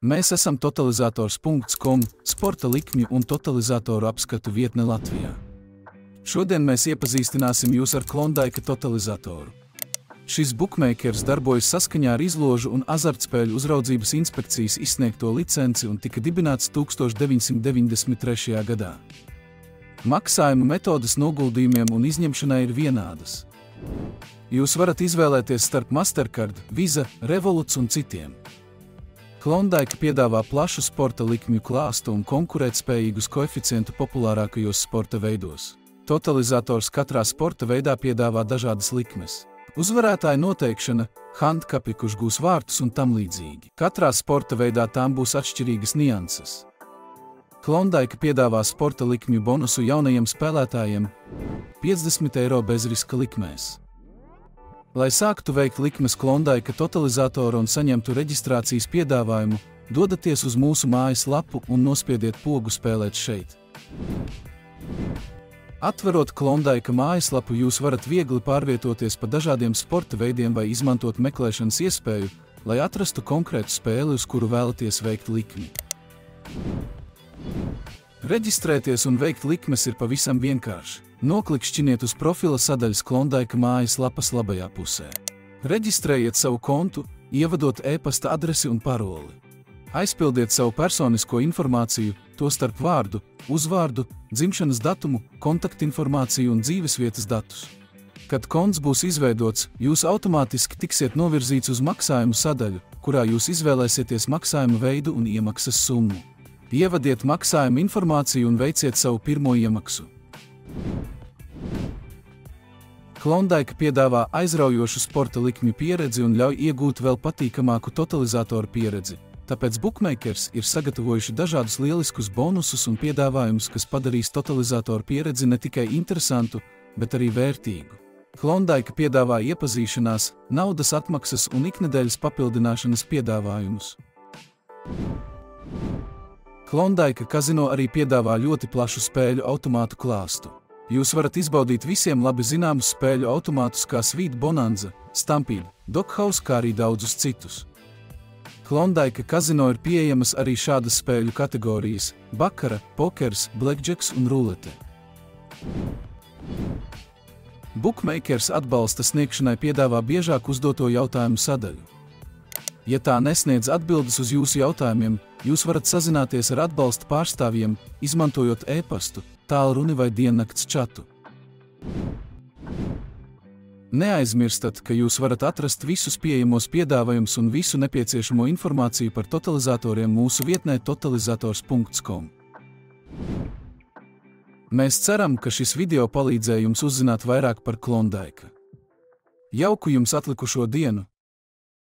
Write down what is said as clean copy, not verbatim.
Mēs esam totalizators.com, sporta likmju un totalizatoru apskatu vietne Latvijā. Šodien mēs iepazīstināsim jūs ar Klondike totalizatoru. Šis bookmakers darbojas saskaņā ar izložu un azartspēļu uzraudzības inspekcijas izsniegto licenci un tika dibināts 1993. gadā. Maksājuma metodes noguldījumiem un izņemšanai ir vienādas. Jūs varat izvēlēties starp Mastercard, Visa, Revolut un citiem. Klondike piedāvā plašu sporta likmju klāstu un konkurētspējīgus koeficientu populārākajos sporta veidos. Totalizators katrā sporta veidā piedāvā dažādas likmes. Uzvarētāja noteikšana, handkapi, kurš gūs vārtus un tam līdzīgi. Katrā sporta veidā tām būs atšķirīgas nianses. Klondike piedāvā sporta likmju bonusu jaunajiem spēlētājiem – 50 eiro bezriska likmēs. Lai sāktu veikt likmes Klondike totalizatoru un saņemtu reģistrācijas piedāvājumu, dodaties uz mūsu mājas lapu un nospiediet pogu spēlēt šeit. Atverot Klondike mājaslapu, jūs varat viegli pārvietoties pa dažādiem sporta veidiem vai izmantot meklēšanas iespēju, lai atrastu konkrētu spēli, uz kuru vēlaties veikt likmi. Reģistrēties un veikt likmes ir pavisam vienkārši. Noklikšķiniet uz profila sadaļas Klondike mājaslapas labajā pusē. Reģistrējiet savu kontu, ievadot e-pasta adresi un paroli. Aizpildiet savu personisko informāciju, tostarp vārdu, uzvārdu, dzimšanas datumu, kontaktinformāciju un dzīvesvietas datus. Kad konts būs izveidots, jūs automātiski tiksiet novirzīts uz maksājumu sadaļu, kurā jūs izvēlēsieties maksājuma veidu un iemaksas summu. Ievadiet maksājuma informāciju un veiciet savu pirmo iemaksu. Klondike piedāvā aizraujošu sporta likmju pieredzi un ļauj iegūt vēl patīkamāku totalizatoru pieredzi, tāpēc bookmakers ir sagatavojuši dažādus lieliskus bonusus un piedāvājumus, kas padarīs totalizatoru pieredzi ne tikai interesantu, bet arī vērtīgu. Klondike piedāvā iepazīšanās, naudas atmaksas un iknedēļas papildināšanas piedāvājumus. Klondike kazino arī piedāvā ļoti plašu spēļu automātu klāstu. Jūs varat izbaudīt visiem labi zināmus spēļu automātus kā Sweet Bonanza, Stampede, Doghouse, kā arī daudzus citus. Klondike kazino ir pieejamas arī šādas spēļu kategorijas – bakara, pokers, blackjacks un rulete. Bookmakers atbalsta sniegšanai piedāvā biežāk uzdoto jautājumu sadaļu. Ja tā nesniedz atbildes uz jūsu jautājumiem, jūs varat sazināties ar atbalsta pārstāvjiem, izmantojot e-pastu, tālruni vai diennakts čatu. Neaizmirstat, ka jūs varat atrast visus pieejamos piedāvājumus un visu nepieciešamo informāciju par totalizatoriem mūsu vietnē totalizators.com. Mēs ceram, ka šis video palīdzēja jums uzzināt vairāk par Klondike. Jauku jums atlikušo dienu!